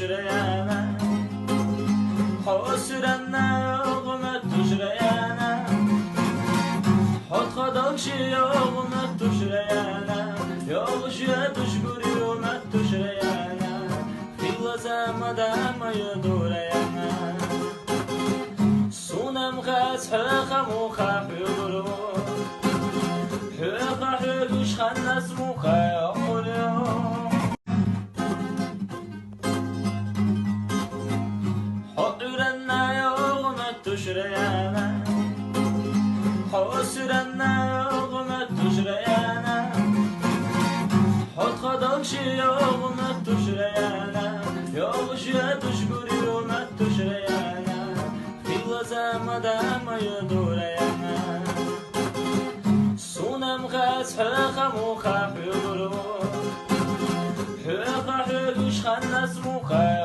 تشريانا حسرنا يغمت تشريانا حط خدك شي يغمت تشريانا يغشي تشكر يغمت تشريانا في لزام دام يدوريانا سونم خاس حقا موخا حيورو حقا حيوش خنس موخا يقولو تشريانا حسرنا يغمت تشريانا حط خدك شي يغمت تشريانا يغشي تشكر يغمت تشريانا في لزام دام يدوريانا سونم خاس حقا موخا حيورو حقا حيوش خنس موخا